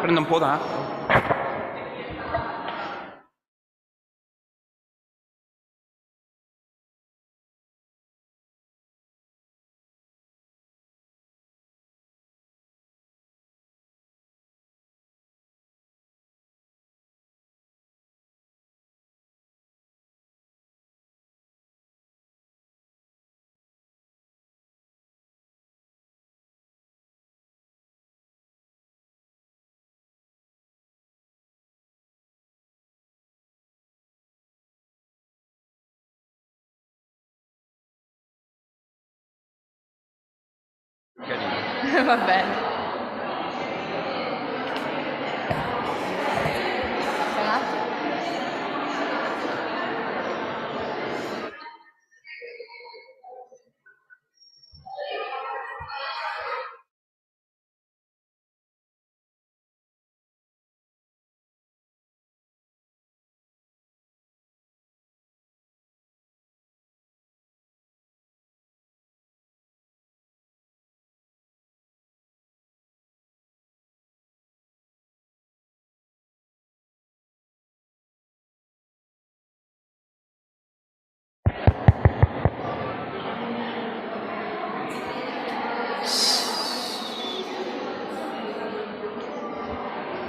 prendo un po' d'acqua. Va bene.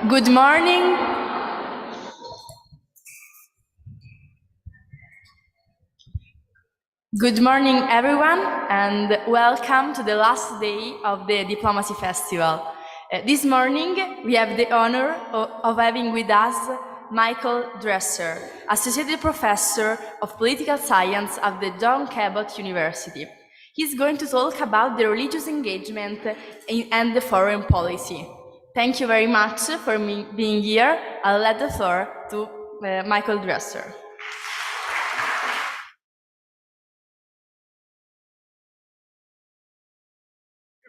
Good morning. Good morning, everyone, and welcome to the last day of the Diplomacy Festival. This morning, we have the honor of having with us Michael Dresser, Associate Professor of Political Science at the John Cabot University. He's going to talk about the religious engagement and the foreign policy. Thank you very much for being here. I'll let the floor to Michael Dresser.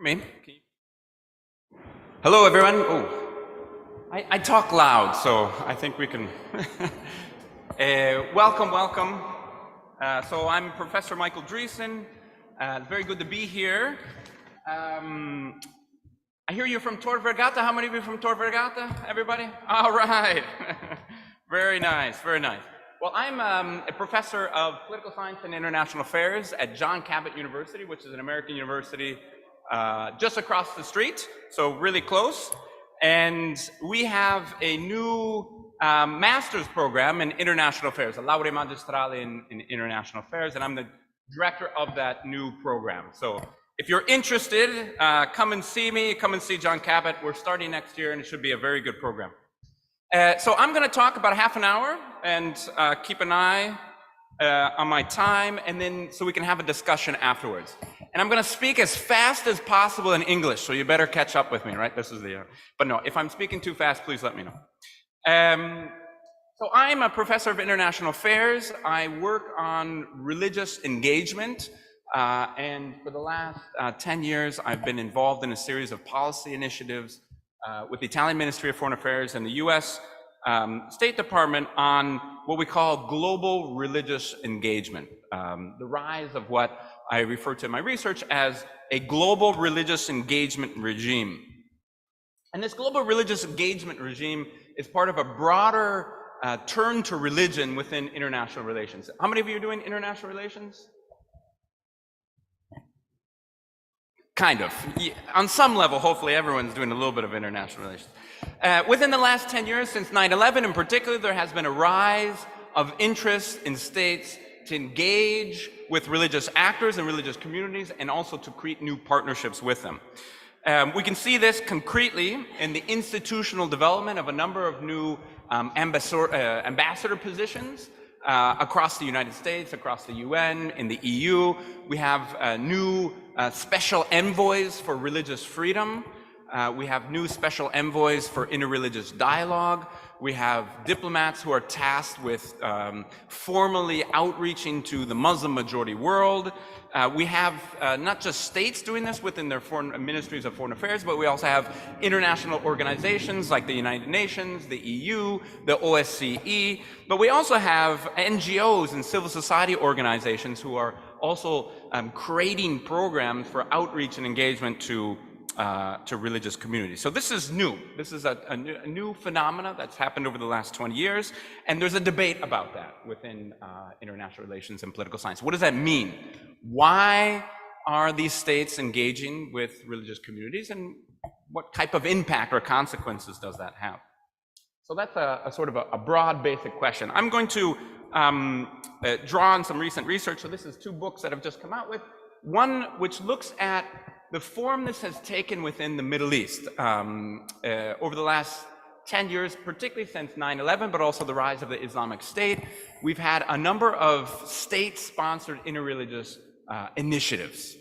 Me? Hello, everyone. Oh, I talk loud, so I think we can. Welcome. So I'm Professor Michael Dresser. Very good to be here. I hear you're from Tor Vergata. How many of you are from Tor Vergata? Everybody? All right. Very nice. Well, I'm a professor of political science and international affairs at John Cabot University, which is an American university just across the street, so really close. And we have a new master's program in international affairs, a laurea magistrale in international affairs, and I'm the director of that new program. So if you're interested, come and see me, come and see John Cabot. We're starting next year, and it should be a very good program. So I'm going to talk about half an hour and keep an eye on my time, and then so we can have a discussion afterwards. And I'm going to speak as fast as possible in English, so you better catch up with me, right? This is the, but no, if I'm speaking too fast, please let me know. So I'm a professor of international affairs. I work on religious engagement, and for the last 10 years, I've been involved in a series of policy initiatives with the Italian Ministry of Foreign Affairs and the US State Department on what we call global religious engagement, the rise of what I refer to in my research as a global religious engagement regime. And this global religious engagement regime is part of a broader turn to religion within international relations. How many of you are doing international relations? Kind of. On some level, hopefully everyone's doing a little bit of international relations. Within the last 10 years, since 9/11 in particular, there has been a rise of interest in states to engage with religious actors and religious communities, and also to create new partnerships with them. We can see this concretely in the institutional development of a number of new ambassador positions across the United States, across the UN, in the EU. We have new special envoys for religious freedom. We have new special envoys for interreligious dialogue. We have diplomats who are tasked with formally outreaching to the Muslim majority world. We have not just states doing this within their foreign ministries of foreign affairs, but we also have international organizations like the United Nations, the EU, the OSCE. But we also have NGOs and civil society organizations who are also creating programs for outreach and engagement to to religious communities. So this is new. This is a new phenomena that's happened over the last 20 years, and there's a debate about that within international relations and political science. What does that mean? Why are these states engaging with religious communities, and what type of impact or consequences does that have? So that's a sort of a broad, basic question. I'm going to draw on some recent research. So this is two books that I've just come out with. One which looks at the form this has taken within the Middle East over the last 10 years, particularly since 9/11, but also the rise of the Islamic State. We've had a number of state-sponsored interreligious initiatives,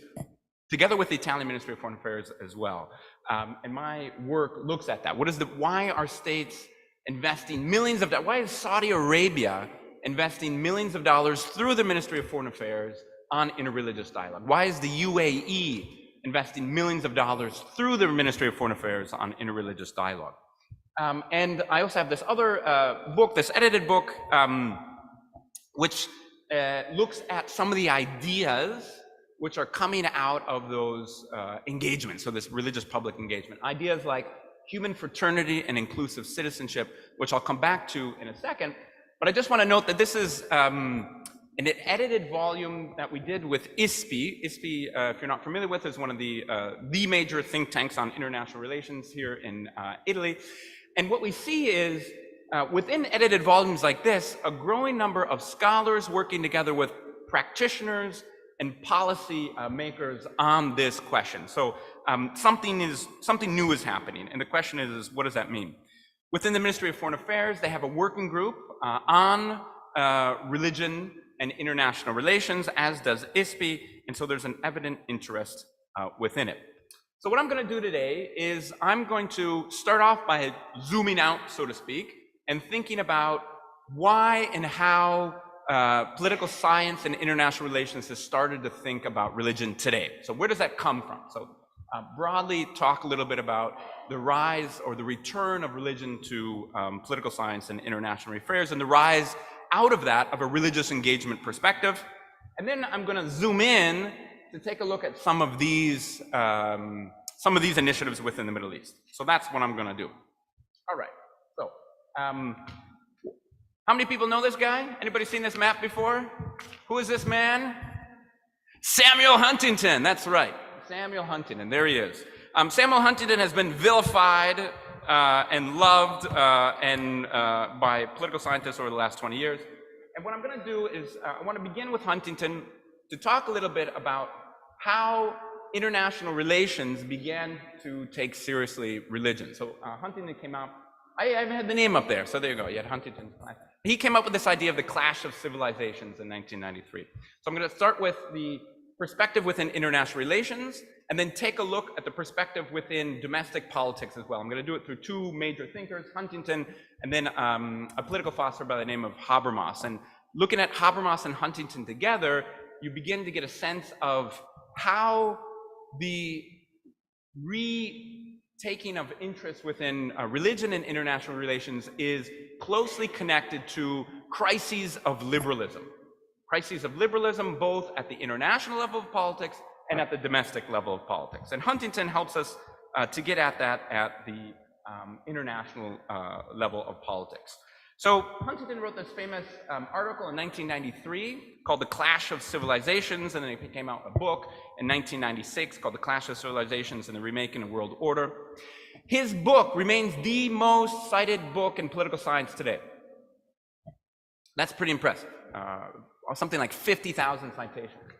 together with the Italian Ministry of Foreign Affairs as well. And my work looks at that. Why are states investing millions of dollars? Why is Saudi Arabia investing millions of dollars through the Ministry of Foreign Affairs on interreligious dialogue? Why is the UAE investing millions of dollars through the Ministry of Foreign Affairs on interreligious dialogue? And I also have this other book, this edited book, which looks at some of the ideas which are coming out of those engagements, so this religious public engagement. Ideas like human fraternity and inclusive citizenship, which I'll come back to in a second. But I just want to note that this is an edited volume that we did with ISPI. ISPI, if you're not familiar with, is one of the major think tanks on international relations here in Italy. And what we see is, within edited volumes like this, a growing number of scholars working together with practitioners and policy makers on this question. So something new is happening, and the question is, what does that mean? Within the Ministry of Foreign Affairs, they have a working group on religion and international relations, as does ISPI, and so there's an evident interest within it. So what I'm going to do today is I'm going to start off by zooming out, so to speak, and thinking about why and how political science and international relations has started to think about religion today. So where does that come from? So broadly talk a little bit about the rise or the return of religion to political science and international affairs, and the rise out of that of a religious engagement perspective. And then I'm going to zoom in to take a look at some of these initiatives within the Middle East. So that's what I'm going to do. All right. So how many people know this guy? Anybody seen this map before? Who is this man? Samuel Huntington. That's right. Samuel Huntington. There he is. Samuel Huntington has been vilified and loved by political scientists over the last 20 years. And what I'm going to do is I want to begin with Huntington to talk a little bit about how international relations began to take seriously religion. So Huntington came out. I even had the name up there, so there you go. You had Huntington. He came up with this idea of the clash of civilizations in 1993. So I'm going to start with the perspective within international relations, and then take a look at the perspective within domestic politics as well. I'm going to do it through two major thinkers, Huntington, and then a political philosopher by the name of Habermas. And looking at Habermas and Huntington together, you begin to get a sense of how the taking of interest within religion and international relations is closely connected to crises of liberalism. Crises of liberalism, both at the international level of politics and at the domestic level of politics. And Huntington helps us to get at that at the international level of politics. So Huntington wrote this famous article in 1993 called The Clash of Civilizations, and then he came out with a book in 1996 called The Clash of Civilizations and the Remaking of World Order. His book remains the most cited book in political science today. That's pretty impressive. Something like 50,000 citations.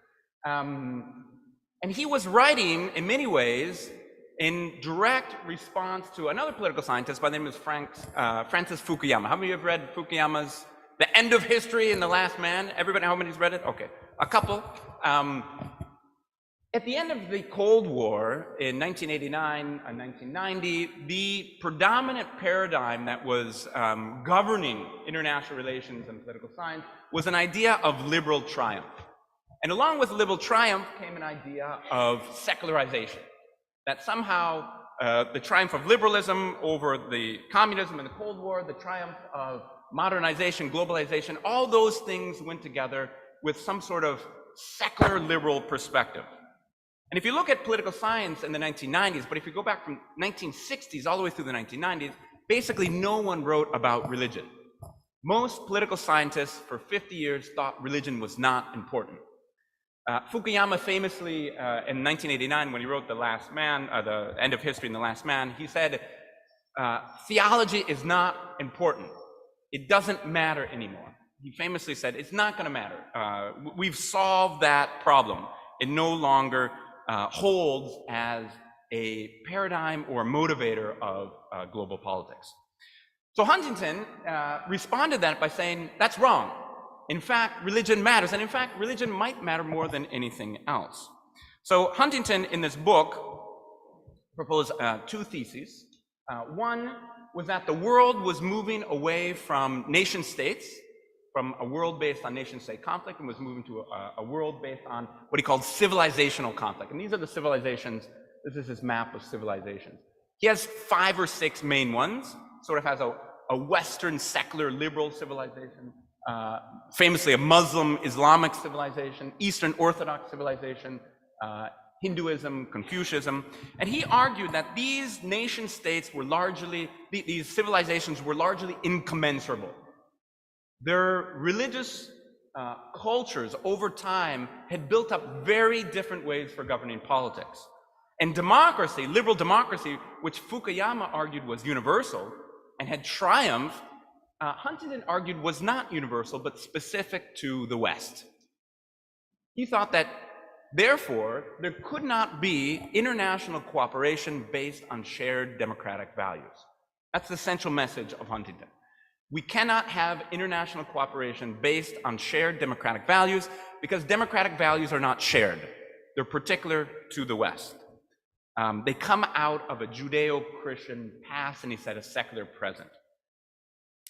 And he was writing, in many ways, in direct response to another political scientist by the name of Francis Fukuyama. How many of you have read Fukuyama's The End of History and The Last Man? Everybody, how many's read it? Okay, a couple. At the end of the Cold War in 1989 and 1990, the predominant paradigm that was governing international relations and political science was an idea of liberal triumph. And along with liberal triumph came an idea of secularization, that somehow the triumph of liberalism over the communism in the Cold War, the triumph of modernization, globalization, all those things went together with some sort of secular liberal perspective. And if you look at political science in the 1990s, but if you go back from 1960s all the way through the 1990s, basically no one wrote about religion. Most political scientists for 50 years thought religion was not important. Fukuyama famously, in 1989, when he wrote The Last Man, The End of History and The Last Man, he said, theology is not important. It doesn't matter anymore. He famously said, it's not going to matter. We've solved that problem. It no longer holds as a paradigm or motivator of global politics. So Huntington responded to that by saying, that's wrong. In fact, religion matters, and in fact, religion might matter more than anything else. So Huntington, in this book, proposed two theses. One was that the world was moving away from nation states, from a world based on nation-state conflict, and was moving to a world based on what he called civilizational conflict. And these are the civilizations. This is his map of civilizations. He has 5 or 6 main ones. Sort of has a Western secular liberal civilization, famously a Muslim Islamic civilization, Eastern Orthodox civilization, Hinduism, Confucianism. And he argued that these nation states were largely, these civilizations were largely incommensurable. Their religious cultures over time had built up very different ways for governing politics. And democracy, liberal democracy, which Fukuyama argued was universal and had triumphed, Huntington argued was not universal, but specific to the West. He thought that, therefore, there could not be international cooperation based on shared democratic values. That's the central message of Huntington. We cannot have international cooperation based on shared democratic values because democratic values are not shared. They're particular to the West. They come out of a Judeo-Christian past, and he said a secular present.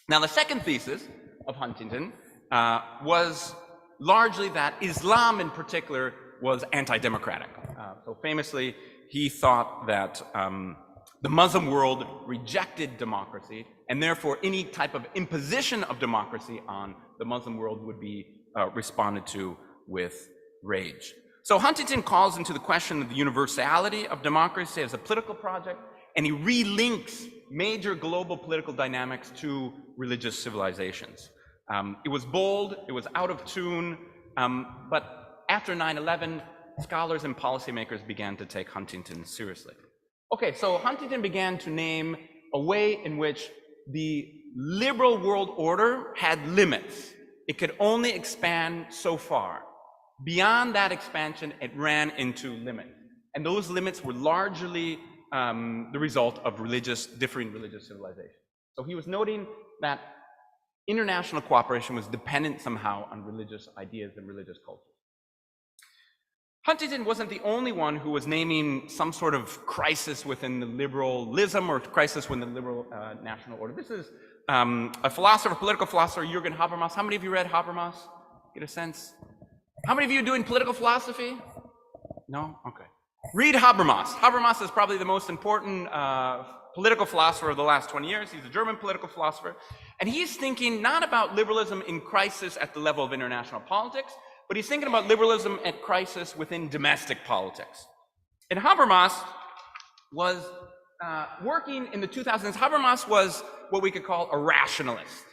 Now, the second thesis of Huntington was largely that Islam in particular was anti-democratic. So famously, he thought that the Muslim world rejected democracy, and therefore any type of imposition of democracy on the Muslim world would be responded to with rage. So Huntington calls into the question of the universality of democracy as a political project, and he relinks major global political dynamics to religious civilizations. It was bold, it was out of tune, but after 9/11, scholars and policymakers began to take Huntington seriously. Okay, so Huntington began to name a way in which the liberal world order had limits. It could only expand so far. Beyond that expansion, it ran into limits. And those limits were largely the result of differing religious civilizations. So he was noting that international cooperation was dependent somehow on religious ideas and religious culture. Huntington wasn't the only one who was naming some sort of crisis within the liberalism or crisis within the liberal national order. This is a philosopher, political philosopher, Jürgen Habermas. How many of you read Habermas? Get a sense? How many of you are doing political philosophy? No? Okay. Read Habermas. Habermas is probably the most important political philosopher of the last 20 years. He's a German political philosopher. And he's thinking not about liberalism in crisis at the level of international politics, but he's thinking about liberalism at crisis within domestic politics. And Habermas was working in the 2000s. Habermas was what we could call a rationalist.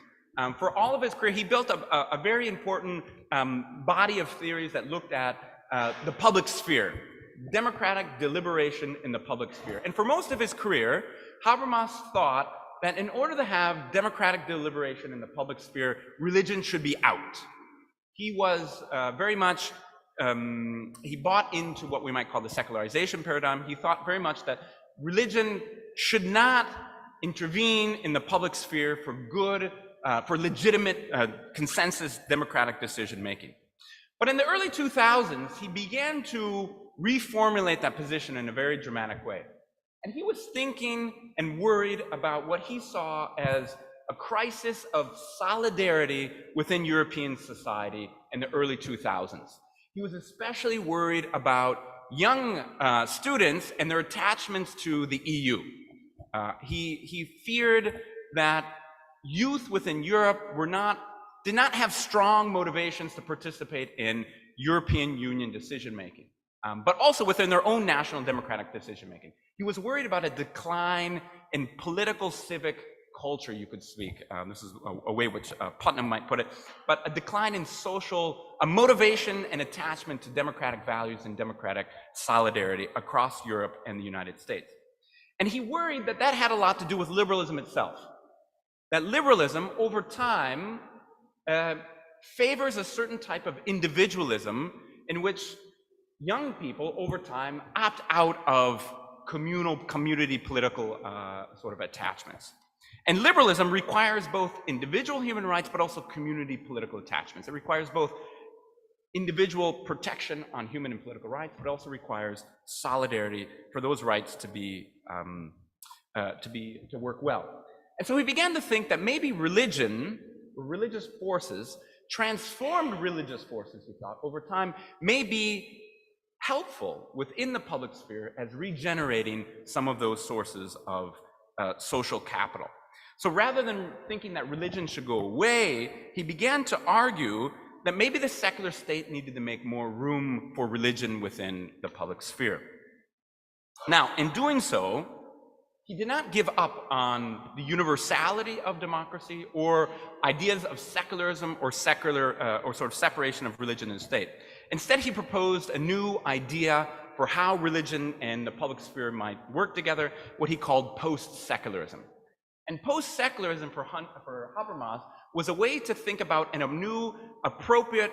For all of his career, he built a very important body of theories that looked at the public sphere, democratic deliberation in the public sphere. And for most of his career, Habermas thought that in order to have democratic deliberation in the public sphere, religion should be out. He was very much, he bought into what we might call the secularization paradigm. He thought very much that religion should not intervene in the public sphere for good, for legitimate consensus democratic decision making. But in the early 2000s, he began to reformulate that position in a very dramatic way. And he was thinking and worried about what he saw as a crisis of solidarity within European society in the early 2000s. He was especially worried about young students and their attachments to the EU. He feared that youth within Europe did not have strong motivations to participate in European Union decision-making. but also within their own national democratic decision-making. He was worried about a decline in political civic culture, you could speak. This is a way which Putnam might put it, but a decline in social motivation and attachment to democratic values and democratic solidarity across Europe and the United States. And he worried that that had a lot to do with liberalism itself. That liberalism, over time, favors a certain type of individualism in which young people, over time, opt out of community political sort of attachments. And liberalism requires both individual human rights, but also community political attachments. It requires both individual protection on human and political rights, but also requires solidarity for those rights to work well. And so he began to think that maybe religion, or religious forces, transformed religious forces, he thought, over time, may be helpful within the public sphere as regenerating some of those sources of social capital. So rather than thinking that religion should go away, he began to argue that maybe the secular state needed to make more room for religion within the public sphere. Now, in doing so, he did not give up on the universality of democracy or ideas of secularism or or sort of separation of religion and state. Instead, he proposed a new idea for how religion and the public sphere might work together, what he called post-secularism. And post-secularism for Habermas was a way to think about in a new, appropriate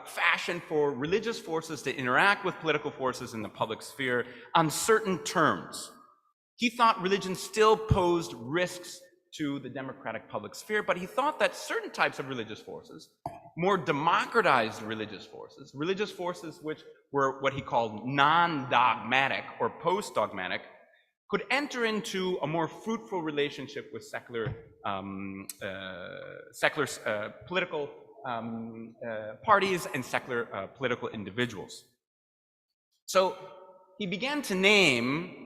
fashion for religious forces to interact with political forces in the public sphere on certain terms. He thought religion still posed risks to the democratic public sphere, but he thought that certain types of religious forces, more democratized religious forces which were what he called non-dogmatic or post-dogmatic, could enter into a more fruitful relationship with secular political parties and secular political individuals. So he began to name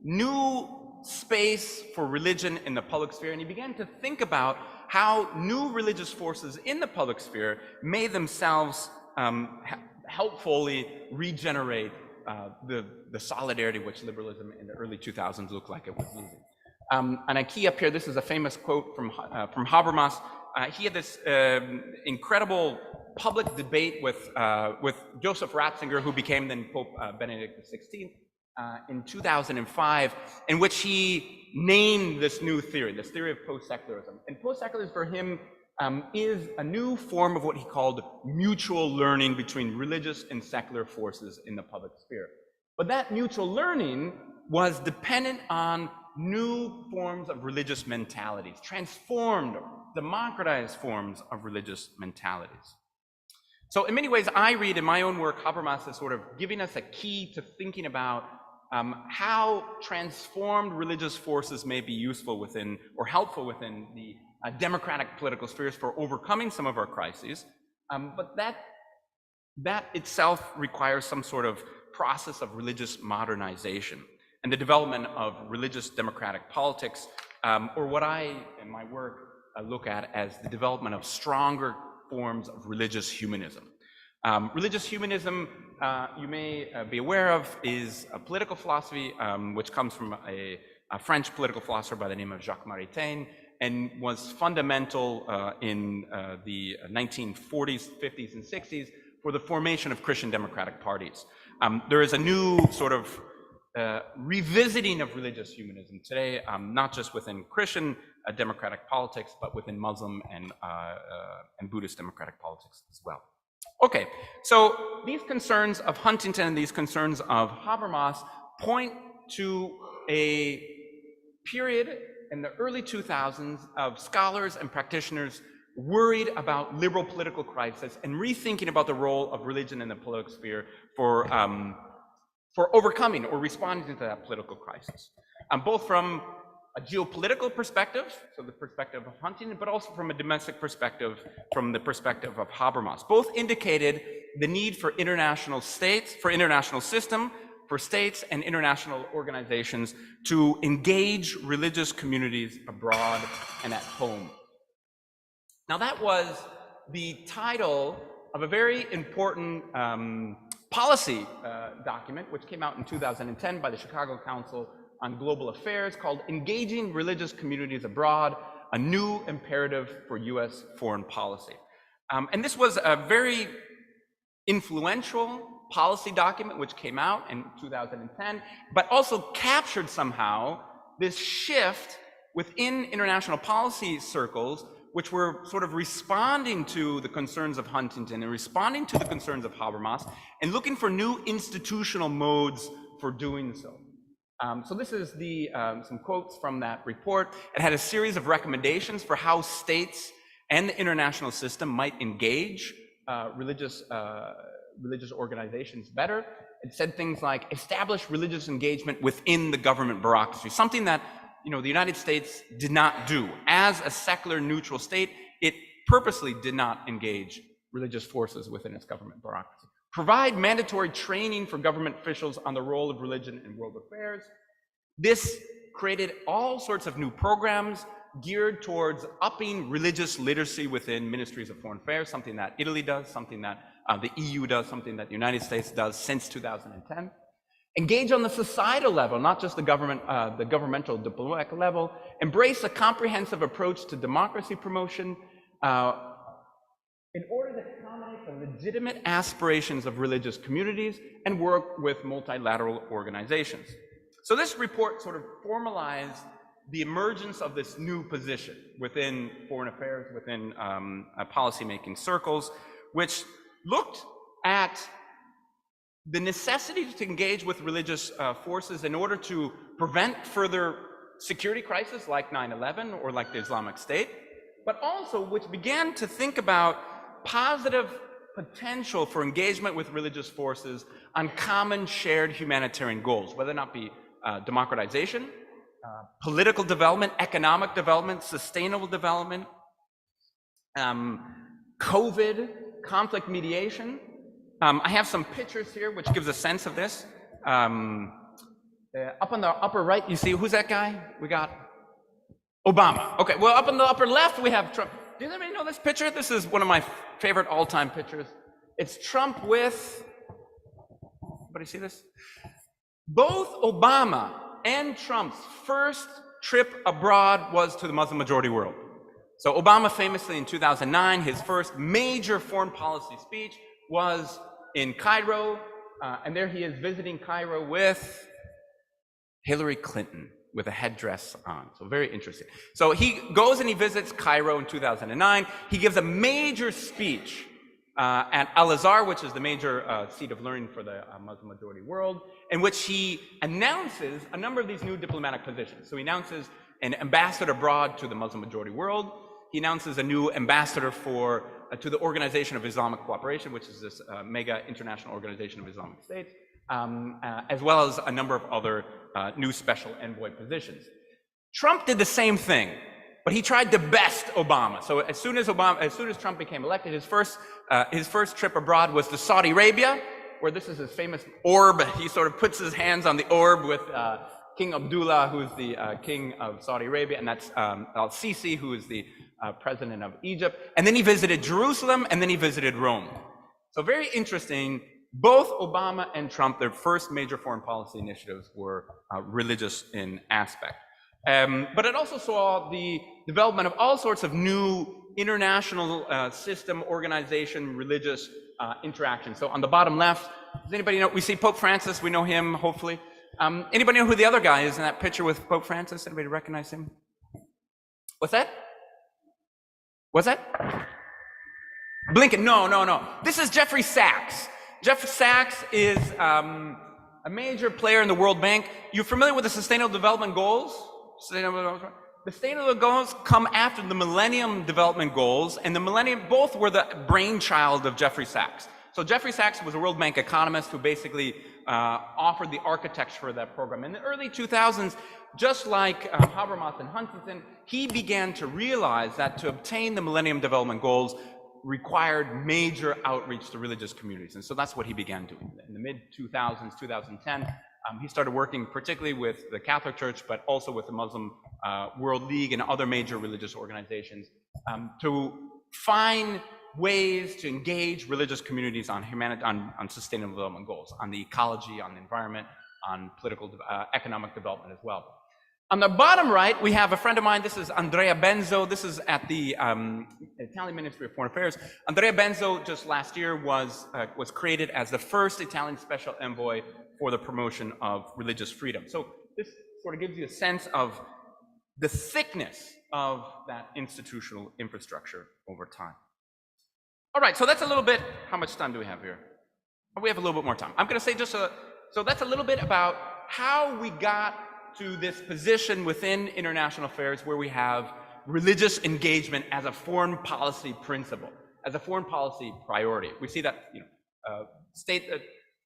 new space for religion in the public sphere, and he began to think about how new religious forces in the public sphere may themselves helpfully regenerate the solidarity which liberalism in the early 2000s looked like it was losing. And I key up here, this is a famous quote from Habermas. He had this incredible public debate with Joseph Ratzinger, who became then Pope Benedict XVI, in 2005, in which he named this new theory, this theory of post-secularism. And post-secularism for him is a new form of what he called mutual learning between religious and secular forces in the public sphere. But that mutual learning was dependent on new forms of religious mentalities, transformed, democratized forms of religious mentalities. So in many ways, I read in my own work, Habermas is sort of giving us a key to thinking about how transformed religious forces may be useful within or helpful within the democratic political spheres for overcoming some of our crises, but that itself requires some sort of process of religious modernization and the development of religious democratic politics, or what I, in my work, look at as the development of stronger forms of religious humanism. Religious humanism, you may be aware of, is a political philosophy which comes from a French political philosopher by the name of Jacques Maritain, and was fundamental in the 1940s, 50s, and 60s for the formation of Christian democratic parties. There is a new sort of revisiting of religious humanism today, not just within Christian democratic politics, but within Muslim and Buddhist democratic politics as well. Okay, so these concerns of Huntington and these concerns of Habermas point to a period in the early 2000s of scholars and practitioners worried about liberal political crisis and rethinking about the role of religion in the political sphere for overcoming or responding to that political crisis, both from a geopolitical perspective, so the perspective of Huntington, but also from a domestic perspective, from the perspective of Habermas. Both indicated the need for international states, for international system, for states and international organizations to engage religious communities abroad and at home. Now that was the title of a very important policy document, which came out in 2010 by the Chicago Council on Global Affairs, called Engaging Religious Communities Abroad, a New Imperative for U.S. Foreign Policy. And this was a very influential policy document which came out in 2010, but also captured somehow this shift within international policy circles, which were sort of responding to the concerns of Huntington and responding to the concerns of Habermas and looking for new institutional modes for doing so. So this is some quotes from that report. It had a series of recommendations for how states and the international system might engage religious organizations better. It said things like establish religious engagement within the government bureaucracy, something that the United States did not do. As a secular neutral state, it purposely did not engage religious forces within its government bureaucracy. Provide mandatory training for government officials on the role of religion in world affairs. This created all sorts of new programs geared towards upping religious literacy within ministries of foreign affairs, something that Italy does, something that the EU does, something that the United States does since 2010. Engage on the societal level, not just the governmental diplomatic level. Embrace a comprehensive approach to democracy promotion in order to accommodate the legitimate aspirations of religious communities and work with multilateral organizations. So this report sort of formalized the emergence of this new position within foreign affairs, within policymaking circles, which looked at the necessity to engage with religious forces in order to prevent further security crises like 9/11 or like the Islamic State, but also which began to think about positive potential for engagement with religious forces on common shared humanitarian goals, whether or not be democratization, political development, economic development, sustainable development, COVID, conflict mediation. I have some pictures here which gives a sense of this. Up on the upper right, you see, who's that guy? We got Obama. Okay, well, up in the upper left, we have Trump. Does anybody know this picture? This is one of my favorite all-time pictures. It's Trump with, anybody see this? Both Obama and Trump's first trip abroad was to the Muslim majority world. So Obama famously in 2009, his first major foreign policy speech was in Cairo, and there he is visiting Cairo with Hillary Clinton with a headdress on. So very interesting. So he goes and he visits Cairo in 2009. He gives a major speech at Al-Azhar, which is the major seat of learning for the Muslim majority world, in which he announces a number of these new diplomatic positions. So he announces an ambassador abroad to the Muslim majority world. He announces a new ambassador to the Organization of Islamic Cooperation, which is this mega international organization of Islamic states, as well as a number of other new special envoy positions. Trump did the same thing, but he tried to best Obama. So as soon as Trump became elected, his first trip abroad was to Saudi Arabia, where this is his famous orb. He sort of puts his hands on the orb with King Abdullah, who's the king of Saudi Arabia, and that's Al-Sisi, who is the president of Egypt. And then he visited Jerusalem, and then he visited Rome. So very interesting. Both Obama and Trump, their first major foreign policy initiatives were religious in aspect. But it also saw the development of all sorts of new international system, organization, religious interaction. So on the bottom left, does anybody know, we see Pope Francis, we know him, hopefully. Anybody know who the other guy is in that picture with Pope Francis? Anybody recognize him? What's that? What's that? Blinken, no. This is Jeffrey Sachs. Jeffrey Sachs is a major player in the World Bank. You're familiar with the Sustainable Development Goals? The Sustainable Goals come after the Millennium Development Goals, and the Millennium, both were the brainchild of Jeffrey Sachs. So Jeffrey Sachs was a World Bank economist who basically offered the architecture for that program. In the early 2000s, just like Habermas and Huntington, he began to realize that to obtain the Millennium Development Goals required major outreach to religious communities. And so that's what he began doing. In the mid-2000s, 2010, he started working particularly with the Catholic Church, but also with the Muslim World League and other major religious organizations to find ways to engage religious communities on sustainable development goals, on the ecology, on the environment, on political, economic development as well. On the bottom right, we have a friend of mine. This is Andrea Benzo. This is at the Italian Ministry of Foreign Affairs. Andrea Benzo just last year was created as the first Italian special envoy for the promotion of religious freedom. So this sort of gives you a sense of the thickness of that institutional infrastructure over time. All right, so that's a little bit. How much time do we have here? Oh, we have a little bit more time. I'm going to say so that's a little bit about how we got to this position within international affairs where we have religious engagement as a foreign policy principle, as a foreign policy priority. We see that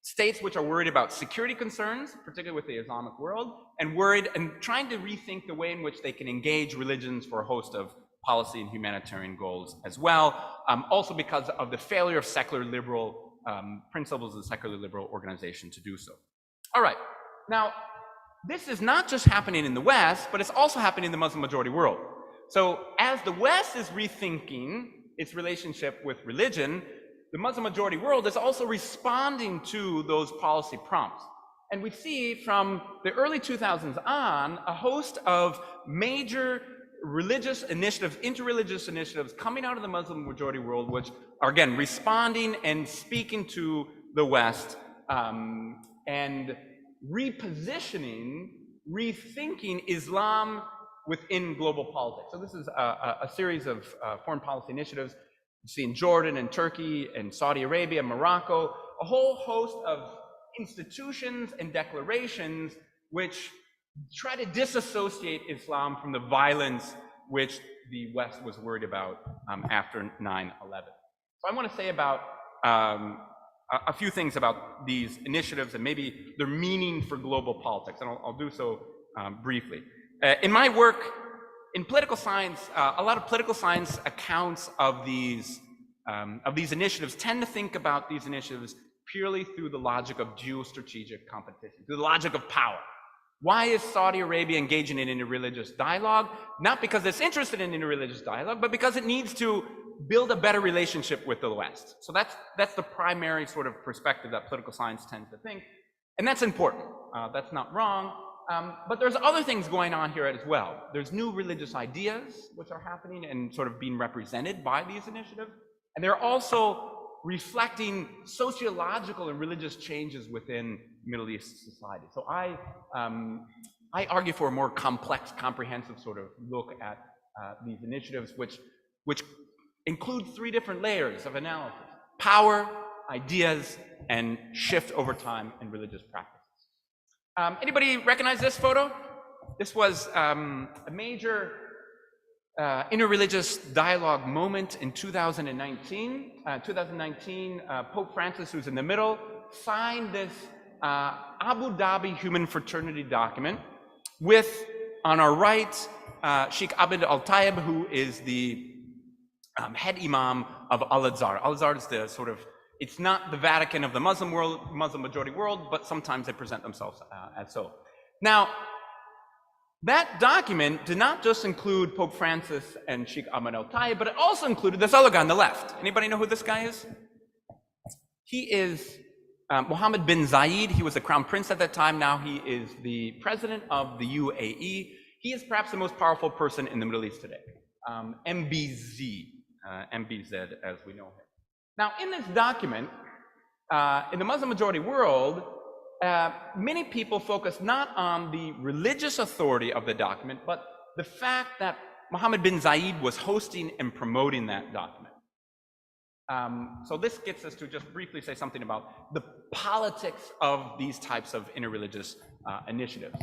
states which are worried about security concerns, particularly with the Islamic world, and worried and trying to rethink the way in which they can engage religions for a host of policy and humanitarian goals as well, also because of the failure of secular liberal principles of the secular liberal organization to do so. All right, now, this is not just happening in the West, but it's also happening in the Muslim majority world. So as the West is rethinking its relationship with religion, the Muslim majority world is also responding to those policy prompts. And we see from the early 2000s on a host of major religious initiatives, interreligious initiatives coming out of the Muslim majority world, which are again responding and speaking to the West and repositioning, rethinking Islam within global politics. So this is a series of foreign policy initiatives you see in Jordan and Turkey and Saudi Arabia, Morocco, a whole host of institutions and declarations which try to disassociate Islam from the violence which the West was worried about after 9/11. So I want to say about a few things about these initiatives and maybe their meaning for global politics, and I'll do so briefly. In my work in political science, a lot of political science accounts of these initiatives tend to think about these initiatives purely through the logic of geostrategic competition, through the logic of power. Why is Saudi Arabia engaging in interreligious dialogue? Not because it's interested in interreligious dialogue, but because it needs to build a better relationship with the West. So that's the primary sort of perspective that political science tends to think, and that's important. That's not wrong, but there's other things going on here as well. There's new religious ideas which are happening and sort of being represented by these initiatives, and they're also reflecting sociological and religious changes within Middle East society. So I argue for a more complex, comprehensive sort of look at these initiatives, which include three different layers of analysis: power, ideas, and shift over time in religious practices. Anybody recognize this photo? This was a major interreligious dialogue moment in 2019. 2019, Pope Francis, who's in the middle, signed this Abu Dhabi Human Fraternity document with, on our right, Sheikh Abd al-Tayyib, who is the head imam of Al-Azhar. Al-Azhar is the sort of, it's not the Vatican of the Muslim world, Muslim majority world, but sometimes they present themselves as so. Now, that document did not just include Pope Francis and Sheikh Ahmed al-Tayyib, but it also included this other guy on the left. Anybody know who this guy is? He is Mohammed bin Zayed. He was the crown prince at that time. Now he is the president of the UAE. He is perhaps the most powerful person in the Middle East today. MBZ, as we know him. Now, in this document, in the Muslim majority world, many people focus not on the religious authority of the document, but the fact that Mohammed bin Zayed was hosting and promoting that document. So this gets us to just briefly say something about the politics of these types of interreligious initiatives.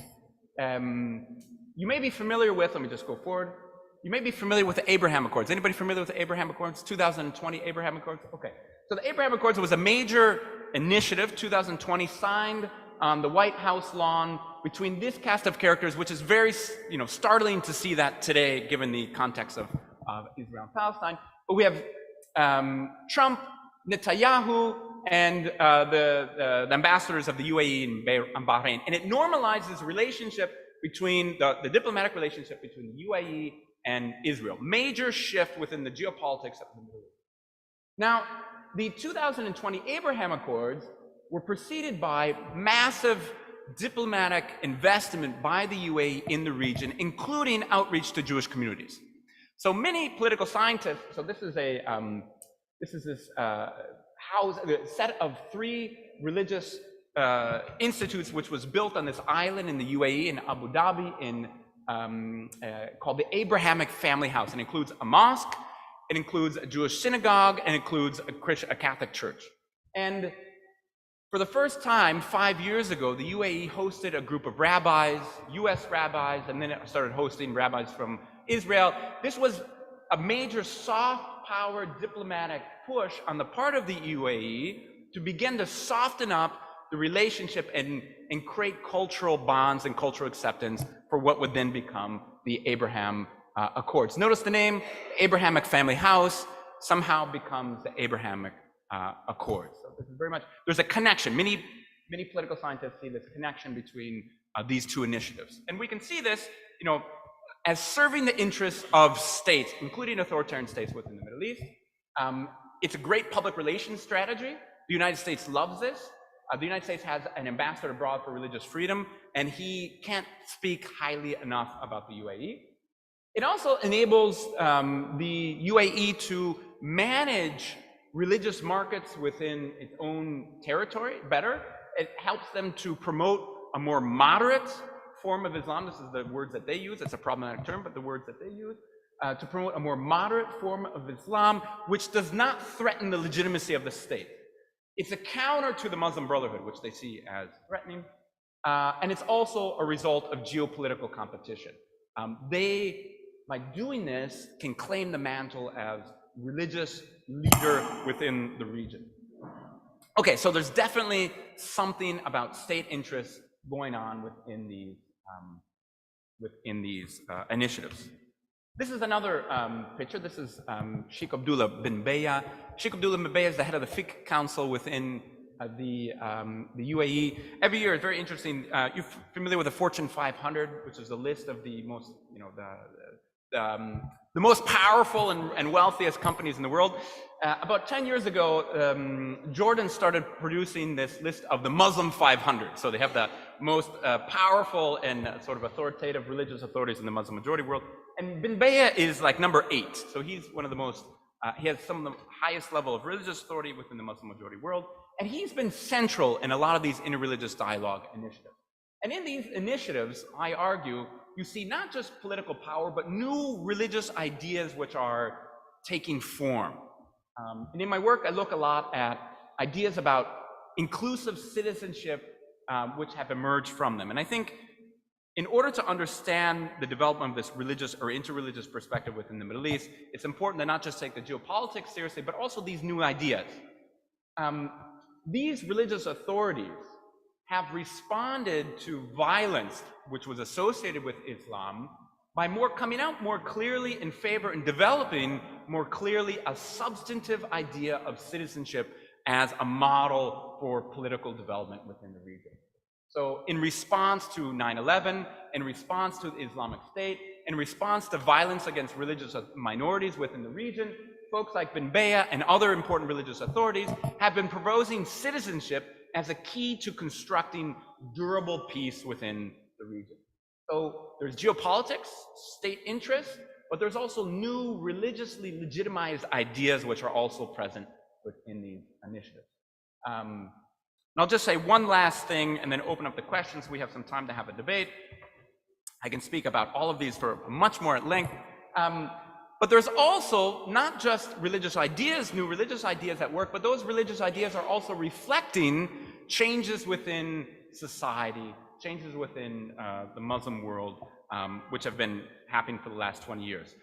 You may be familiar with, let me just go forward. You may be familiar with the Abraham Accords. Anybody familiar with the Abraham Accords? 2020 Abraham Accords? Okay. So the Abraham Accords was a major initiative, 2020, signed on the White House lawn between this cast of characters, which is very, startling to see that today, given the context of Israel and Palestine. But we have Trump, Netanyahu, and the ambassadors of the UAE and Bahrain. And it normalizes relationship between the diplomatic relationship between the UAE and Israel. Major shift within the geopolitics of the Middle East. Now, the 2020 Abraham Accords were preceded by massive diplomatic investment by the UAE in the region, including outreach to Jewish communities. So many political scientists, so this is a set of 3 religious institutes which was built on this island in the UAE, in Abu Dhabi, called the Abrahamic Family House. It includes a mosque, it includes a Jewish synagogue, and it includes a Catholic church. And for the first time, 5 years ago, the UAE hosted a group of rabbis, US rabbis, and then it started hosting rabbis from Israel. This was a major soft power diplomatic push on the part of the UAE to begin to soften up the relationship and create cultural bonds and cultural acceptance for what would then become the Abraham Accords. Notice the name, Abrahamic Family House, somehow becomes the Abrahamic Accords. So this is very much, there's a connection. Many political scientists see this connection between these 2 initiatives. And we can see this, as serving the interests of states, including authoritarian states within the Middle East. It's a great public relations strategy. The United States loves this. The United States has an ambassador abroad for religious freedom, and he can't speak highly enough about the UAE. It also enables the UAE to manage religious markets within its own territory better. It helps them to promote a more moderate form of Islam. This is the words that they use. It's a problematic term, but the words that they use. To promote a more moderate form of Islam, which does not threaten the legitimacy of the state. It's a counter to the Muslim Brotherhood, which they see as threatening. And it's also a result of geopolitical competition. They, by doing this, can claim the mantle as religious leader within the region. Okay, so there's definitely something about state interests going on within these initiatives. This is another picture. This is Sheikh Abdullah bin Baya. Sheikh Abdullah bin Baya is the head of the Fiqh Council within the UAE. Every year, it's very interesting. You're familiar with the Fortune 500, which is a list of the most, the most powerful and wealthiest companies in the world. About 10 years ago, Jordan started producing this list of the Muslim 500. So they have the most powerful and sort of authoritative religious authorities in the Muslim majority world. And bin Baya is like number 8. So he's one of the most, he has some of the highest level of religious authority within the Muslim majority world. And he's been central in a lot of these interreligious dialogue initiatives. And in these initiatives, I argue, you see not just political power, but new religious ideas which are taking form. And in my work, I look a lot at ideas about inclusive citizenship, which have emerged from them. And I think in order to understand the development of this religious or interreligious perspective within the Middle East, it's important to not just take the geopolitics seriously, but also these new ideas. These religious authorities have responded to violence which was associated with Islam by coming out more clearly in favor and developing more clearly a substantive idea of citizenship as a model for political development within the region. So in response to 9/11, in response to the Islamic State, in response to violence against religious minorities within the region, folks like bin Baya and other important religious authorities have been proposing citizenship as a key to constructing durable peace within the region. So there's geopolitics, state interests, but there's also new religiously legitimized ideas which are also present within these initiatives. And I'll just say one last thing and then open up the questions. We have some time to have a debate. I can speak about all of these for much more at length. But there's also not just religious ideas, new religious ideas at work, but those religious ideas are also reflecting changes within society, changes within the Muslim world, which have been happening for the last 20 years.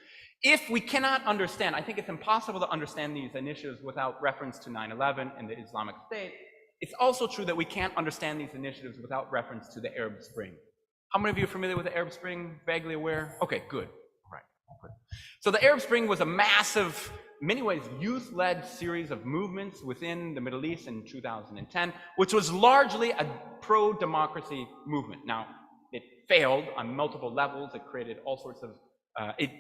If we cannot understand, I think it's impossible to understand these initiatives without reference to 9/11 and the Islamic State. It's also true that we can't understand these initiatives without reference to the Arab Spring. How many of you are familiar with the Arab Spring? Vaguely aware? Okay, good. All right, good. So the Arab Spring was a massive, in many ways, youth-led series of movements within the Middle East in 2010, which was largely a pro-democracy movement. Now, it failed on multiple levels. It created all sorts of, it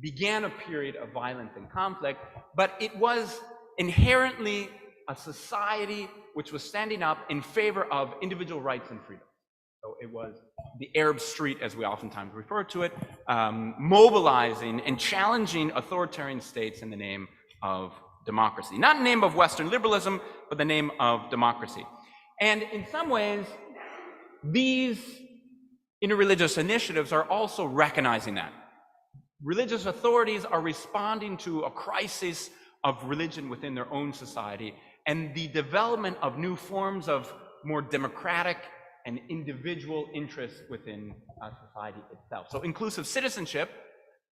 began a period of violence and conflict, but it was inherently a society which was standing up in favor of individual rights and freedom. So it was the Arab street, as we oftentimes refer to it, mobilizing and challenging authoritarian states in the name of democracy. Not in the name of Western liberalism, but the name of democracy. And in some ways, these interreligious initiatives are also recognizing that. Religious authorities are responding to a crisis of religion within their own society and the development of new forms of more democratic and individual interests within society itself. So inclusive citizenship,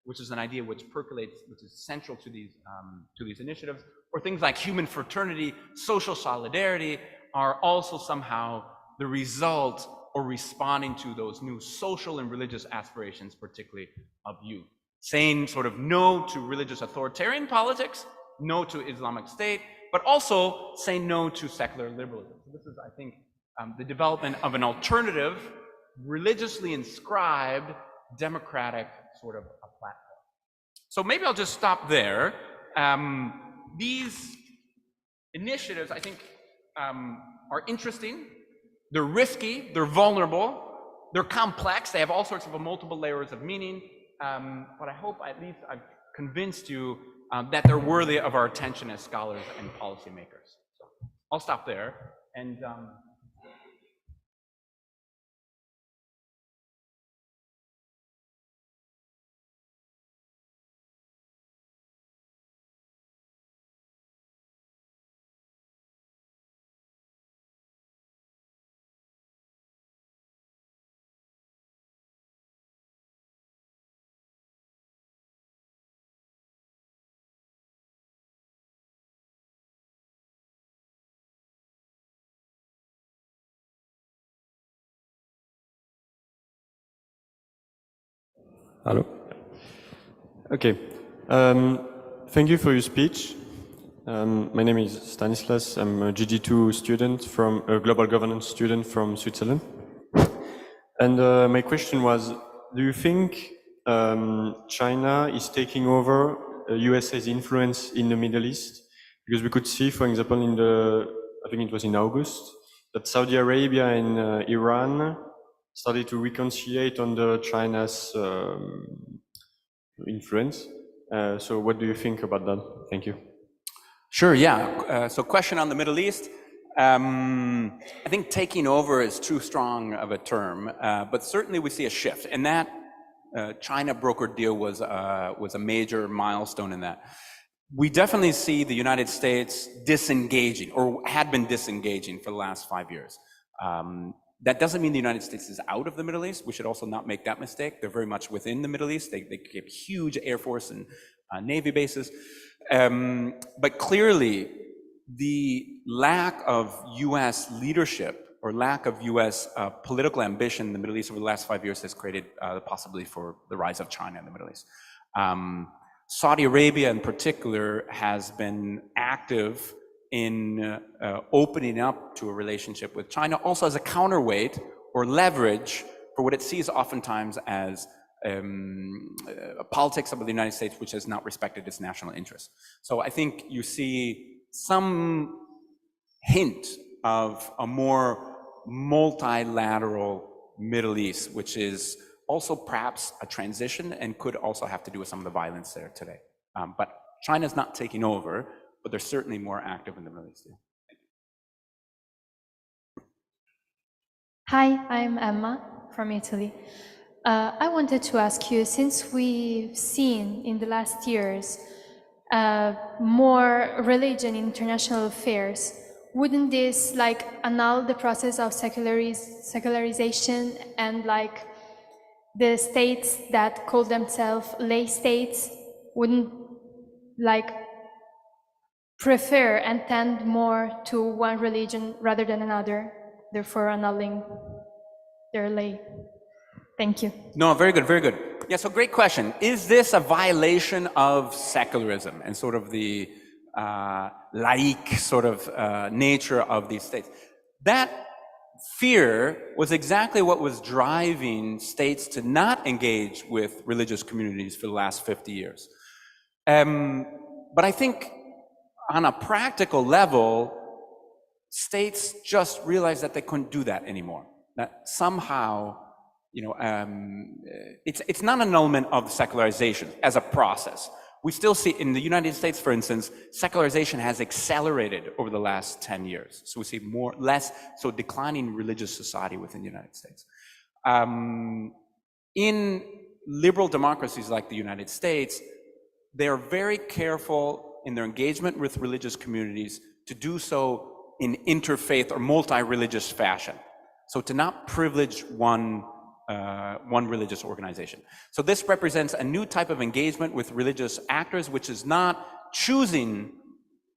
which is an idea which percolates, which is central to these initiatives, or things like human fraternity, social solidarity, are also somehow the result or responding to those new social and religious aspirations, particularly of youth. Saying sort of no to religious authoritarian politics, no to Islamic State, but also saying no to secular liberalism. So this is, I think, the development of an alternative, religiously inscribed, democratic sort of a platform. So maybe I'll just stop there. These initiatives, I think, are interesting. They're risky, they're vulnerable, they're complex, they have all sorts of multiple layers of meaning, but I hope at least I've convinced you that they're worthy of our attention as scholars and policymakers. So I'll stop there. And Hello. Okay. Thank you for your speech. My name is Stanislas. I'm a GG2 student from a global governance student from Switzerland. And my question was, do you think China is taking over USA's influence in the Middle East? Because we could see, for example, I think it was in August, that Saudi Arabia and Iran started to reconciliate under China's influence. So what do you think about that? Thank you. Sure, yeah. So question on the Middle East. I think taking over is too strong of a term, but certainly we see a shift. And that China brokered deal was a major milestone in that. We definitely see the United States disengaging, or had been disengaging for the last 5 years. That doesn't mean the United States is out of the Middle East. We should also not make that mistake. They're very much within the Middle East. They keep huge Air Force and Navy bases. But clearly, the lack of US leadership or lack of US political ambition in the Middle East over the last 5 years has created the possibility for the rise of China in the Middle East. Saudi Arabia in particular has been active in opening up to a relationship with China, also as a counterweight or leverage for what it sees oftentimes as politics of the United States, which has not respected its national interests. So I think you see some hint of a more multilateral Middle East, which is also perhaps a transition and could also have to do with some of the violence there today. But China's not taking over, but they're certainly more active in the Middle East. Hi, I'm Emma from Italy. I wanted to ask you, since we've seen in the last years more religion in international affairs, wouldn't this annul the process of secularization and the states that call themselves lay states wouldn't prefer and tend more to one religion rather than another, therefore annulling their lay? Thank you. No, very good, very good. Yeah, so great question. Is this a violation of secularism and sort of the laïc sort of nature of these states? That fear was exactly what was driving states to not engage with religious communities for the last 50 years. But I think on a practical level, states just realized that they couldn't do that anymore. That somehow, it's not an element of secularization as a process. We still see in the United States, for instance, secularization has accelerated over the last 10 years. So we see so declining religious society within the United States. In liberal democracies like the United States, they are very careful in their engagement with religious communities to do so in interfaith or multi-religious fashion. So to not privilege one religious organization. So this represents a new type of engagement with religious actors, which is not choosing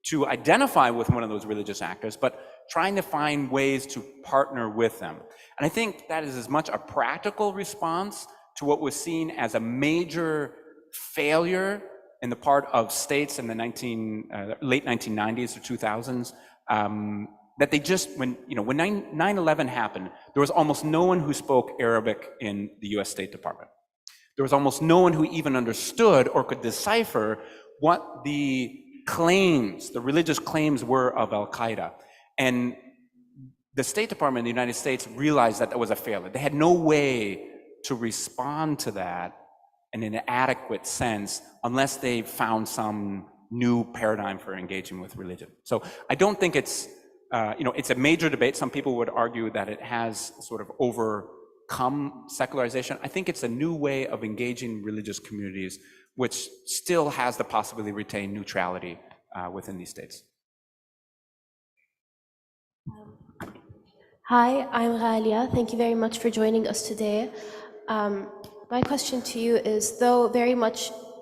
to identify with one of those religious actors, but trying to find ways to partner with them. And I think that is as much a practical response to what was seen as a major failure in the part of states in the late 1990s or 2000s, that they just, when 9/11 happened, there was almost no one who spoke Arabic in the US State Department. There was almost no one who even understood or could decipher what the religious claims were of Al-Qaeda. And the State Department in the United States realized that that was a failure. They had no way to respond to that in an adequate sense unless they found some new paradigm for engaging with religion. So I don't think it's a major debate. Some people would argue that it has sort of overcome secularization. I think it's a new way of engaging religious communities, which still has the possibility to retain neutrality within these states. Hi, I'm Ghalia. Thank you very much for joining us today. My question to you is, though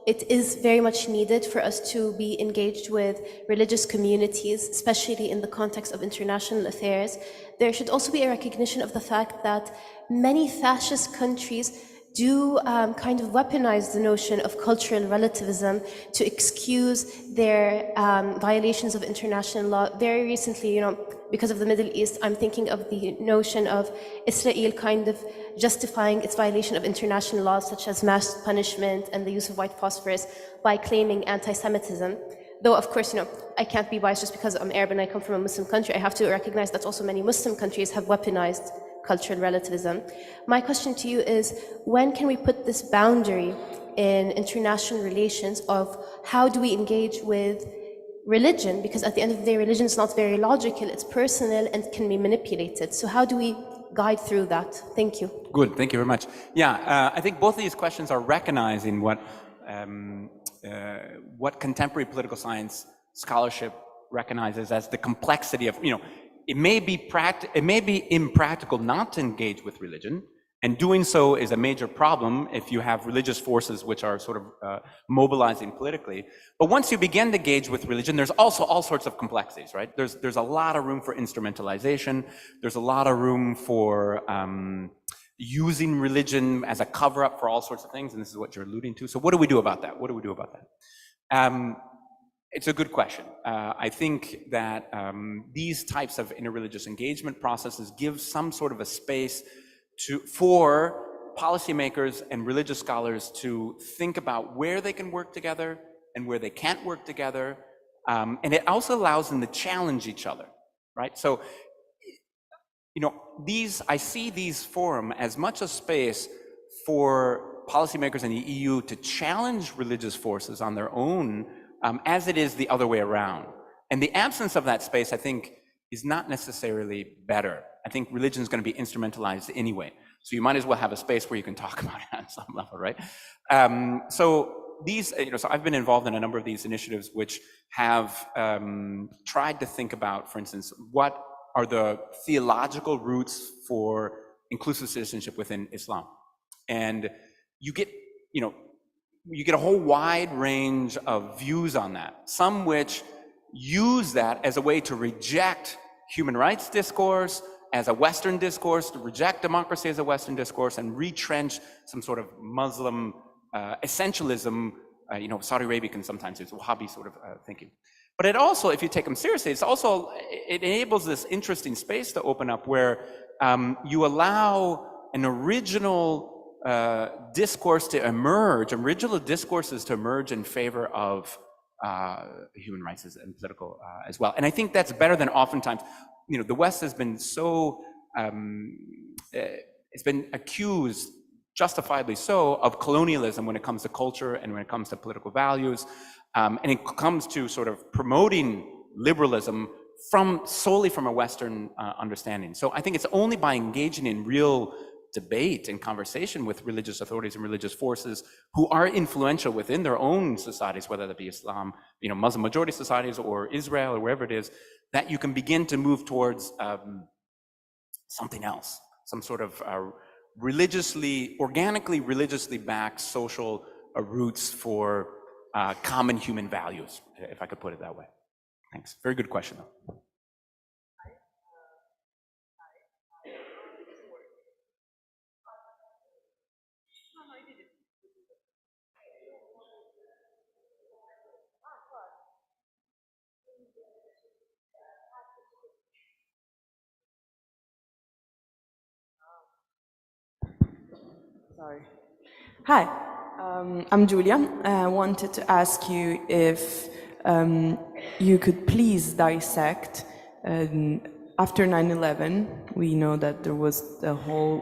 it is very much needed for us to be engaged with religious communities, especially in the context of international affairs, there should also be a recognition of the fact that many fascist countries do kind of weaponize the notion of cultural relativism to excuse their violations of international law. Very recently, because of the Middle East, I'm thinking of the notion of Israel kind of justifying its violation of international laws, such as mass punishment and the use of white phosphorus, by claiming anti-Semitism. Though, of course, I can't be biased just because I'm Arab and I come from a Muslim country. I have to recognize that also many Muslim countries have weaponized cultural relativism. My question to you is, when can we put this boundary in international relations of how do we engage with religion? Because at the end of the day, religion is not very logical, it's personal and can be manipulated. So how do we guide through that? Thank you. Good, thank you very much. Yeah, I think both of these questions are recognizing what contemporary political science scholarship recognizes as the complexity of, it may be impractical not to engage with religion, and doing so is a major problem if you have religious forces which are sort of mobilizing politically. But once you begin to engage with religion, there's also all sorts of complexities, right? There's a lot of room for instrumentalization. There's a lot of room for using religion as a cover-up for all sorts of things, and this is what you're alluding to. So what do we do about that? It's a good question. I think that these types of interreligious engagement processes give some sort of a space for policymakers and religious scholars to think about where they can work together and where they can't work together. And it also allows them to challenge each other, right? So, I see these forum as much a space for policymakers in the EU to challenge religious forces on their own as it is the other way around. And the absence of that space, I think, is not necessarily better. I think religion is going to be instrumentalized anyway. So you might as well have a space where you can talk about it on some level, right? So I've been involved in a number of these initiatives which have tried to think about, for instance, what are the theological roots for inclusive citizenship within Islam. And you get a whole wide range of views on that, some which use that as a way to reject human rights discourse, as a Western discourse, to reject democracy as a Western discourse, and retrench some sort of Muslim essentialism. Saudi Arabia can sometimes use Wahhabi sort of thinking. But it also, if you take them seriously, it enables this interesting space to open up where you allow an original discourse to emerge, original discourses to emerge in favor of human rights and political as well. And I think that's better than oftentimes, the West has been so, it's been accused, justifiably so, of colonialism when it comes to culture and when it comes to political values. And it comes to sort of promoting liberalism solely from a Western understanding. So I think it's only by engaging in real debate and conversation with religious authorities and religious forces who are influential within their own societies, whether that be Islam, Muslim majority societies or Israel or wherever it is, that you can begin to move towards something else, some sort of organically religiously backed social roots for common human values, if I could put it that way. Thanks. Very good question, though. Sorry. Hi, I'm Julia. I wanted to ask you if you could please dissect, after 9/11, we know that there was the whole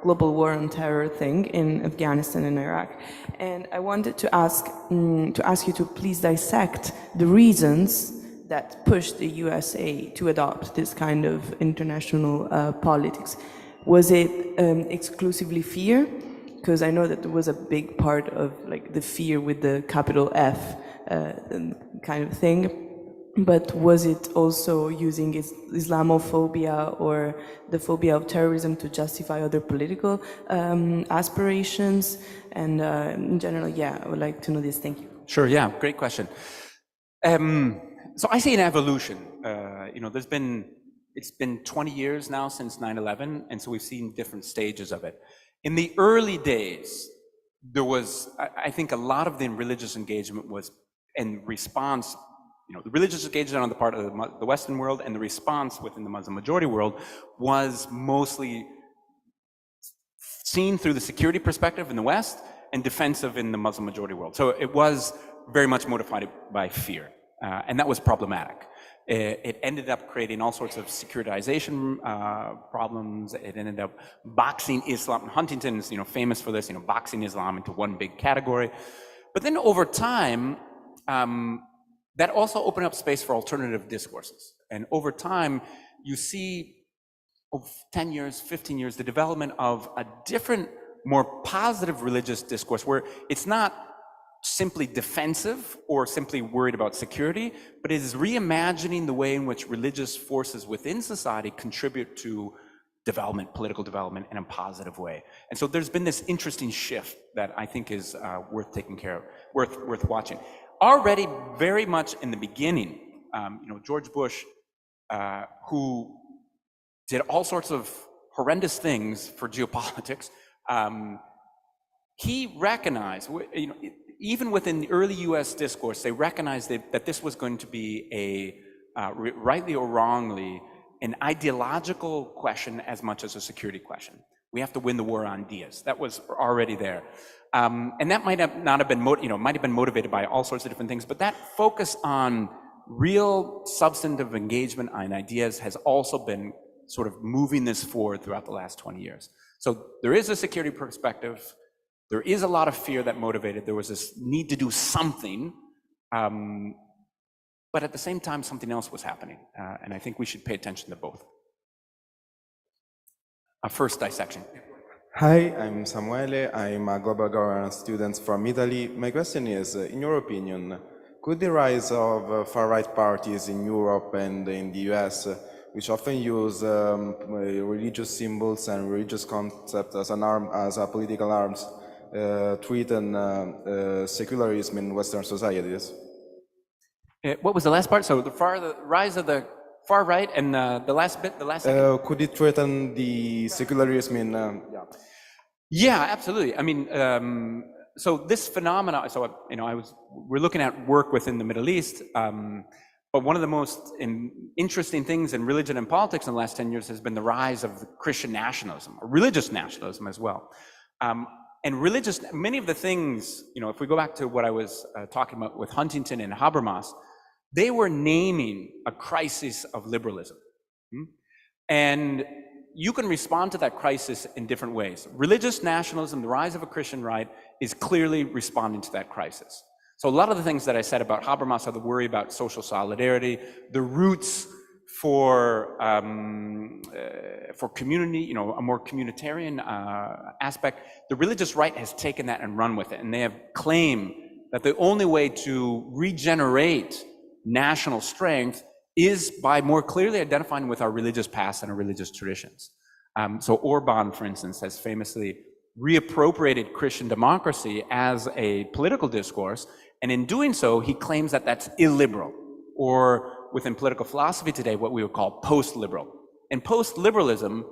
global war on terror thing in Afghanistan and Iraq. And I wanted to ask you to please dissect the reasons that pushed the USA to adopt this kind of international politics. Was it exclusively fear? Because I know that there was a big part of the fear with the capital F kind of thing, but was it also using Islamophobia or the phobia of terrorism to justify other political aspirations? And in general, I would like to know this. Thank you. Sure, yeah, great question. So I see an evolution. It's been 20 years now since 9/11, and so we've seen different stages of it. In the early days, there was, I think, a lot of the religious engagement was in response, the religious engagement on the part of the Western world and the response within the Muslim majority world was mostly seen through the security perspective in the West and defensive in the Muslim majority world. So it was very much motivated by fear, and that was problematic. It ended up creating all sorts of securitization problems. It ended up boxing Islam. Huntington's, famous for this, boxing Islam into one big category. But then over time, that also opened up space for alternative discourses. And over time, you see, over 10 years, 15 years, the development of a different, more positive religious discourse where it's not simply defensive or simply worried about security, but it is reimagining the way in which religious forces within society contribute to development, political development, in a positive way. And so there's been this interesting shift that I think is worth taking care of, worth watching. Already very much in the beginning, George Bush, who did all sorts of horrendous things for geopolitics, he recognized, even within the early US discourse, they recognized that this was going to be rightly or wrongly, an ideological question as much as a security question. We have to win the war on ideas. That was already there. And that might have been motivated by all sorts of different things, but that focus on real substantive engagement on ideas has also been sort of moving this forward throughout the last 20 years. So there is a security perspective. There is a lot of fear that motivated. There was this need to do something, but at the same time, something else was happening. And I think we should pay attention to both. A first dissection. Hi, I'm Samuele. I'm a global governance student from Italy. My question is, in your opinion, could the rise of far-right parties in Europe and in the US, which often use religious symbols and religious concepts as a political arms, threaten secularism in Western societies? What was the last part? So the rise of the far right and the last second? Could it threaten the secularism in? Yeah, absolutely. I mean, so this phenomena. So we're looking at work within the Middle East, but one of the most interesting things in religion and politics in the last 10 years has been the rise of Christian nationalism, or religious nationalism as well. And religious, many of the things, if we go back to what I was talking about with Huntington and Habermas, they were naming a crisis of liberalism. And you can respond to that crisis in different ways. Religious nationalism, the rise of a Christian right, is clearly responding to that crisis. So a lot of the things that I said about Habermas are the worry about social solidarity, the roots for community, a more communitarian aspect. The religious right has taken that and run with it, and they have claimed that the only way to regenerate national strength is by more clearly identifying with our religious past and our religious traditions. So Orban, for instance, has famously reappropriated Christian democracy as a political discourse, and in doing so, he claims that that's illiberal, or within political philosophy today, what we would call post-liberal. And post-liberalism,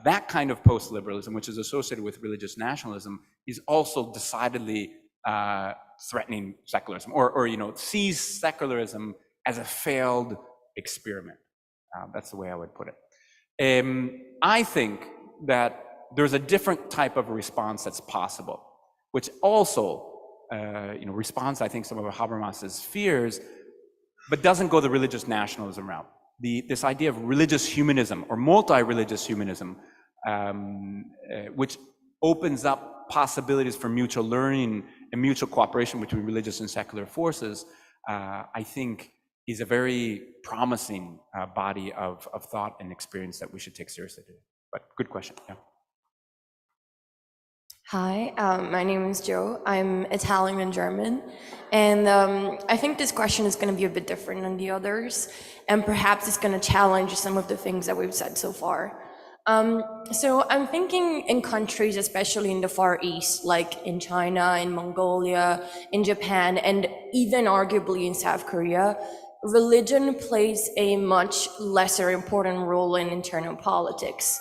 that kind of post-liberalism, which is associated with religious nationalism, is also decidedly threatening secularism, or sees secularism as a failed experiment. That's the way I would put it. I think that there's a different type of response that's possible, which also responds, I think, some of Habermas's fears, but doesn't go the religious nationalism route. This idea of religious humanism or multi-religious humanism, which opens up possibilities for mutual learning and mutual cooperation between religious and secular forces, I think is a very promising body of thought and experience that we should take seriously today. But good question, yeah. Hi, my name is Joe. I'm Italian and German, and I think this question is going to be a bit different than the others, and perhaps it's going to challenge some of the things that we've said so far. So I'm thinking in countries, especially in the Far East, like in China, in Mongolia, in Japan, and even arguably in South Korea, religion plays a much lesser important role in internal politics.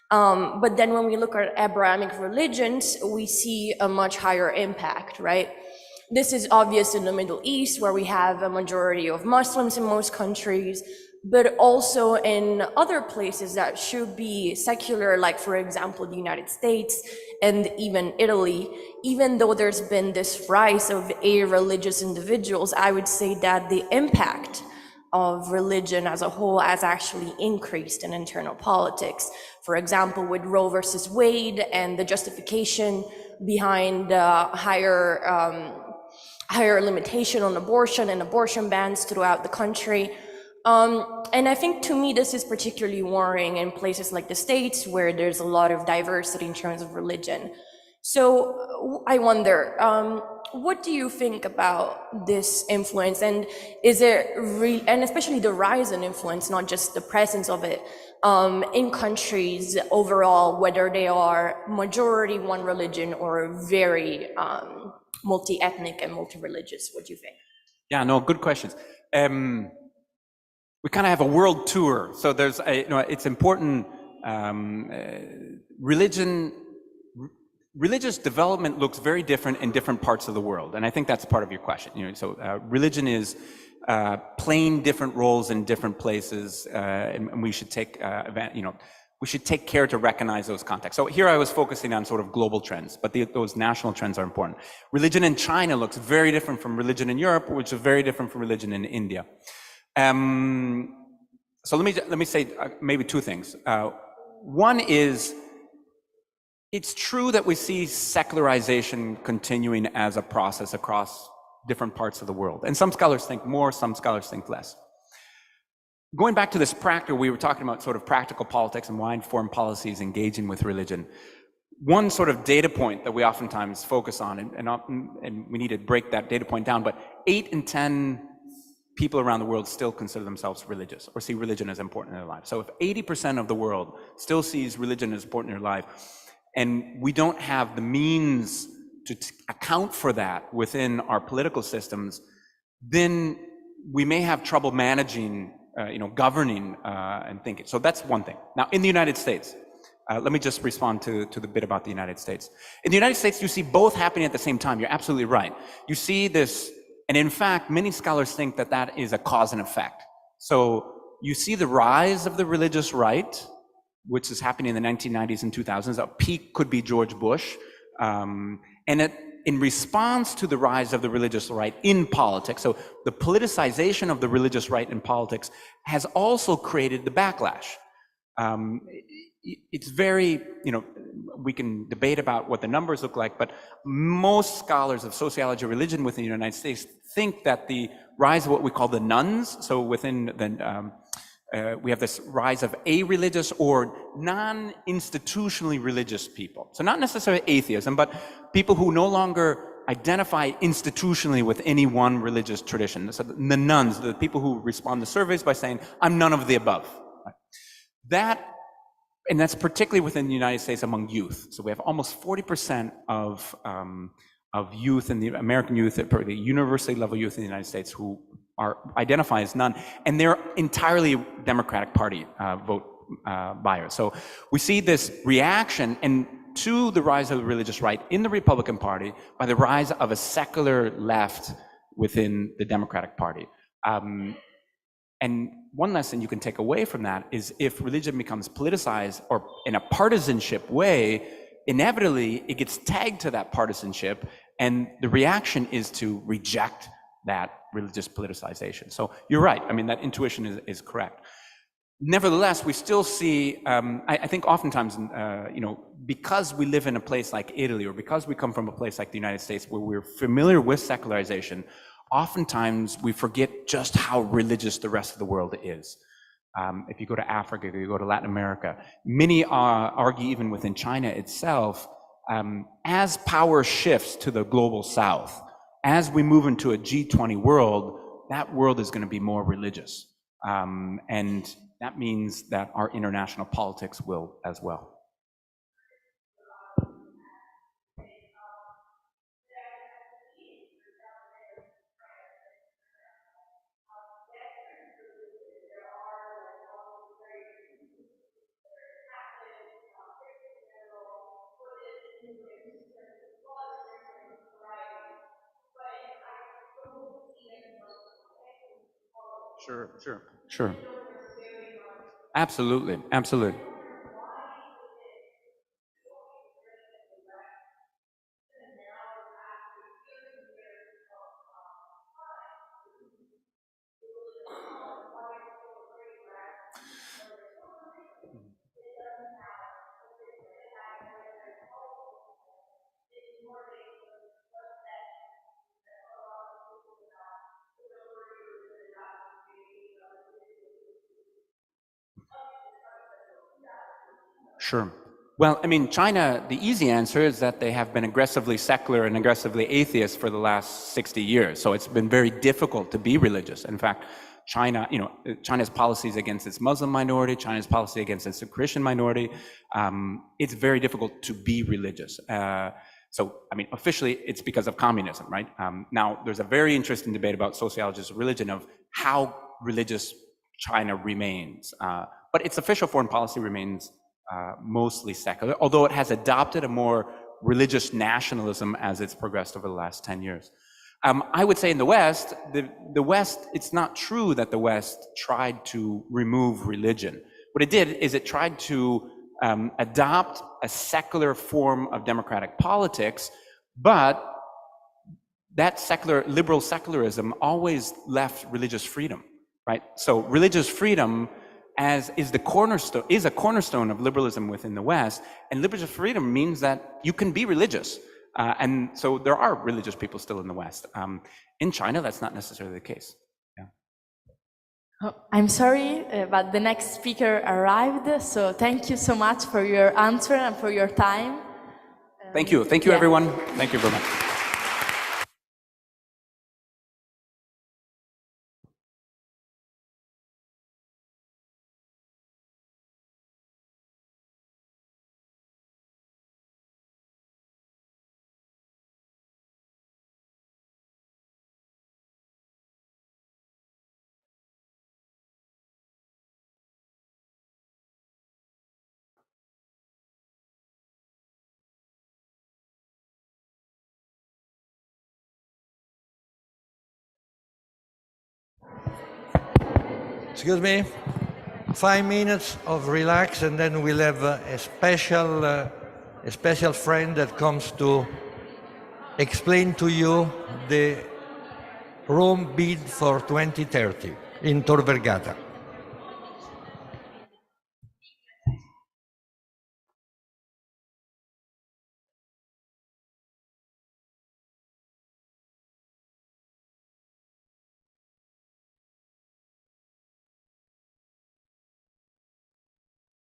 But then when we look at Abrahamic religions, we see a much higher impact, right? This is obvious in the Middle East, where we have a majority of Muslims in most countries, but also in other places that should be secular, like, for example, the United States and even Italy. Even though there's been this rise of a-religious individuals, I would say that the impact of religion as a whole has actually increased in internal politics. For example, with Roe versus Wade and the justification behind higher limitation on abortion and abortion bans throughout the country. And I think, to me, this is particularly worrying in places like the States, where there's a lot of diversity in terms of religion. So I wonder, what do you think about this influence, and is it and especially the rise in influence, not just the presence of it, in countries overall, whether they are majority one religion or very multi-ethnic and multi-religious? What do you think? Yeah, no, good questions. We kind of have a world tour, so there's it's important. Religious development looks very different in different parts of the world, and I think that's part of your question. So religion is playing different roles in different places, and we should take we should take care to recognize those contexts. So here I was focusing on sort of global trends, but those national trends are important. Religion in China looks very different from religion in Europe, which is very different from religion in India. So let me say maybe two things. One is, it's true that we see secularization continuing as a process across different parts of the world. And some scholars think more, some scholars think less. Going back to this practical, we were talking about sort of practical politics and why foreign policy is engaging with religion. One sort of data point that we oftentimes focus on, and we need to break that data point down, but 8 in 10 people around the world still consider themselves religious or see religion as important in their life. So if 80% of the world still sees religion as important in their life, and we don't have the means to account for that within our political systems, then we may have trouble managing, governing and thinking. So that's one thing. Now, in the United States, let me just respond to the bit about the United States. In the United States, you see both happening at the same time. You're absolutely right. You see this, and in fact, many scholars think that that is a cause and effect. So you see the rise of the religious right, which is happening in the 1990s and 2000s. A peak could be George Bush, In response to the rise of the religious right in politics, so the politicization of the religious right in politics has also created the backlash. It's very, we can debate about what the numbers look like, but most scholars of sociology of religion within the United States think that the rise of what we call the nones, so within the, we have this rise of a-religious or non-institutionally religious people. So not necessarily atheism, but people who no longer identify institutionally with any one religious tradition. So the nones, the people who respond to surveys by saying, I'm none of the above. And that's particularly within the United States among youth. So we have almost 40% of youth in the American youth, the university level youth in the United States who identify as none, and they're entirely Democratic Party vote buyers. So we see this reaction to the rise of the religious right in the Republican Party by the rise of a secular left within the Democratic Party. And one lesson you can take away from that is if religion becomes politicized or in a partisanship way, inevitably it gets tagged to that partisanship, and the reaction is to reject that religious politicization. So you're right. I mean, that intuition is correct. Nevertheless, we still see, I think oftentimes, because we live in a place like Italy, or because we come from a place like the United States where we're familiar with secularization, oftentimes we forget just how religious the rest of the world is. If you go to Africa, if you go to Latin America, many argue even within China itself, as power shifts to the global south, as we move into a G20 world, that world is going to be more religious. And that means that our international politics will as well. Sure. Absolutely. Sure. Well, I mean, China, the easy answer is that they have been aggressively secular and aggressively atheist for the last 60 years. So it's been very difficult to be religious. In fact, China's policies against its Muslim minority, China's policy against its Christian minority, it's very difficult to be religious. So, I mean, officially, it's because of communism, right? Now, there's a very interesting debate about sociologists of religion of how religious China remains. But its official foreign policy remains mostly secular, although it has adopted a more religious nationalism as it's progressed over the last 10 years. I would say in the West, it's not true that the West tried to remove religion. What it did is it tried to adopt a secular form of democratic politics, but that liberal secularism always left religious freedom, right? So religious freedom is a cornerstone of liberalism within the West, and religious freedom means that you can be religious. And so there are religious people still in the West. In China, that's not necessarily the case. Yeah. Oh, I'm sorry, but the next speaker arrived, so thank you so much for your answer and for your time. Thank you, everyone. Thank you very much. Excuse me, 5 minutes of relax, and then we'll have a special a special friend that comes to explain to you the Rome bid for 2030 in Tor Vergata.